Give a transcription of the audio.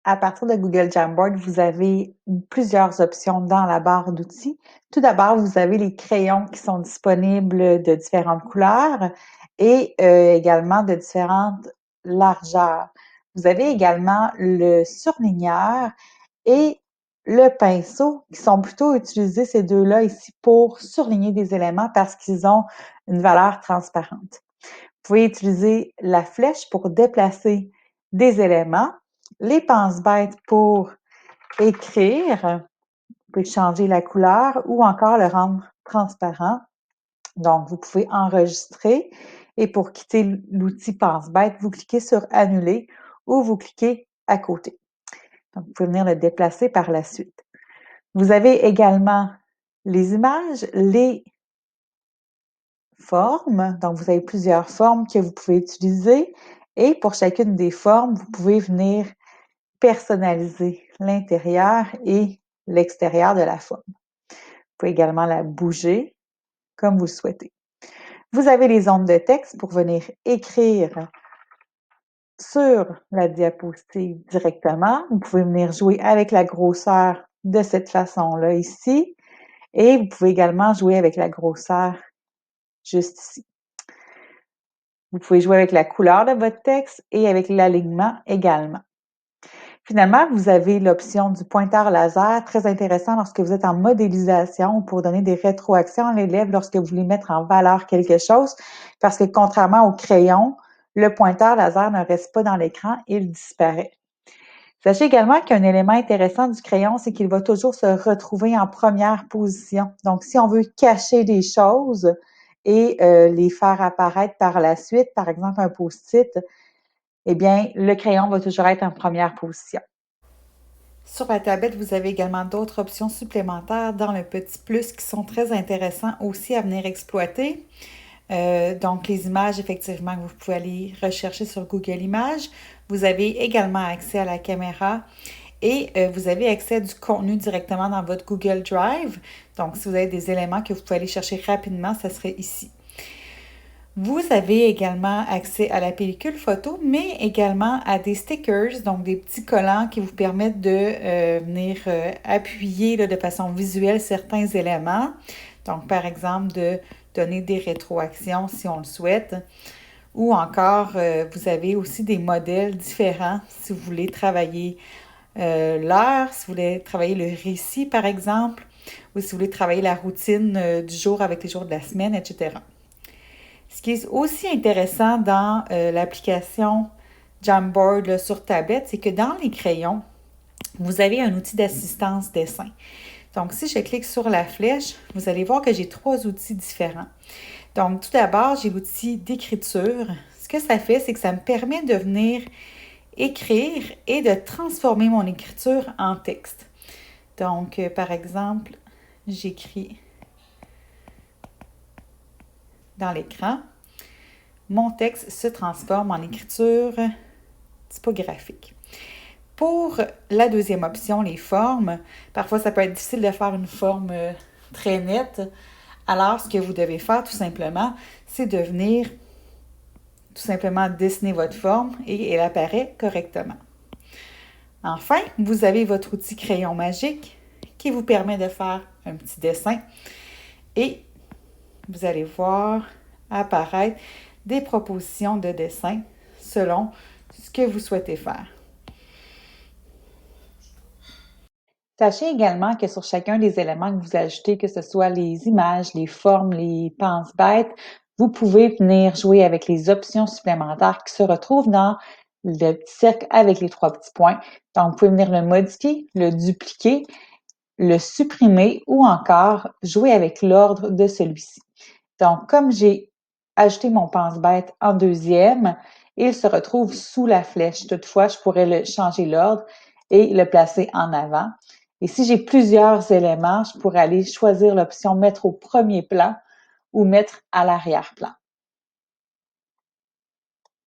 À partir de Google Jamboard, vous avez plusieurs options dans la barre d'outils. Tout d'abord, vous avez les crayons qui sont disponibles de différentes couleurs et également de différentes largeurs. Vous avez également le surligneur et le pinceau qui sont plutôt utilisés, ces deux-là ici, pour surligner des éléments parce qu'ils ont une valeur transparente. Vous pouvez utiliser la flèche pour déplacer des éléments, les pince-bêtes pour écrire, vous pouvez changer la couleur ou encore le rendre transparent. Donc, vous pouvez enregistrer et pour quitter l'outil pince-bête, vous cliquez sur « Annuler » ou vous cliquez à côté. Donc, vous pouvez venir le déplacer par la suite. Vous avez également les images, les formes. Donc, vous avez plusieurs formes que vous pouvez utiliser et pour chacune des formes, vous pouvez venir personnaliser l'intérieur et l'extérieur de la forme. Vous pouvez également la bouger comme vous le souhaitez. Vous avez les ondes de texte pour venir écrire sur la diapositive directement. Vous pouvez venir jouer avec la grosseur de cette façon-là ici et vous pouvez également jouer avec la grosseur juste ici. Vous pouvez jouer avec la couleur de votre texte et avec l'alignement également. Finalement, vous avez l'option du pointeur laser, très intéressant lorsque vous êtes en modélisation pour donner des rétroactions à l'élève lorsque vous voulez mettre en valeur quelque chose, parce que contrairement au crayon, le pointeur laser ne reste pas dans l'écran, il disparaît. Sachez également qu'un élément intéressant du crayon, c'est qu'il va toujours se retrouver en première position. Donc, si on veut cacher des choses et les faire apparaître par la suite, par exemple un post-it, eh bien, le crayon va toujours être en première position. Sur la tablette, vous avez également d'autres options supplémentaires dans le petit plus qui sont très intéressants aussi à venir exploiter. Donc, les images, effectivement, vous pouvez aller rechercher sur Google Images. Vous avez également accès à la caméra et vous avez accès à du contenu directement dans votre Google Drive. Donc, si vous avez des éléments que vous pouvez aller chercher rapidement, ça serait ici. Vous avez également accès à la pellicule photo, mais également à des stickers, donc des petits collants qui vous permettent de venir appuyer là, de façon visuelle certains éléments. Donc, par exemple, de donner des rétroactions si on le souhaite. Ou encore, vous avez aussi des modèles différents si vous voulez travailler l'heure, si vous voulez travailler le récit, par exemple, ou si vous voulez travailler la routine du jour avec les jours de la semaine, etc. Ce qui est aussi intéressant dans l'application Jamboard là, sur tablette, c'est que dans les crayons, vous avez un outil d'assistance dessin. Donc, si je clique sur la flèche, vous allez voir que j'ai 3 outils différents. Donc, tout d'abord, j'ai l'outil d'écriture. Ce que ça fait, c'est que ça me permet de venir écrire et de transformer mon écriture en texte. Donc, par exemple, j'écris dans l'écran. Mon texte se transforme en écriture typographique. Pour la deuxième option, les formes, parfois ça peut être difficile de faire une forme très nette. Alors, ce que vous devez faire tout simplement, c'est de venir tout simplement dessiner votre forme et elle apparaît correctement. Enfin, vous avez votre outil crayon magique qui vous permet de faire un petit dessin et vous allez voir apparaître des propositions de dessin selon ce que vous souhaitez faire. Sachez également que sur chacun des éléments que vous ajoutez, que ce soit les images, les formes, les pince-bêtes, vous pouvez venir jouer avec les options supplémentaires qui se retrouvent dans le petit cercle avec les 3 petits points. Donc, vous pouvez venir le modifier, le dupliquer, le supprimer ou encore jouer avec l'ordre de celui-ci. Donc, comme j'ai ajouté mon pense-bête en deuxième, il se retrouve sous la flèche. Toutefois, je pourrais changer l'ordre et le placer en avant. Et si j'ai plusieurs éléments, je pourrais aller choisir l'option « Mettre au premier plan » ou « Mettre à l'arrière-plan ».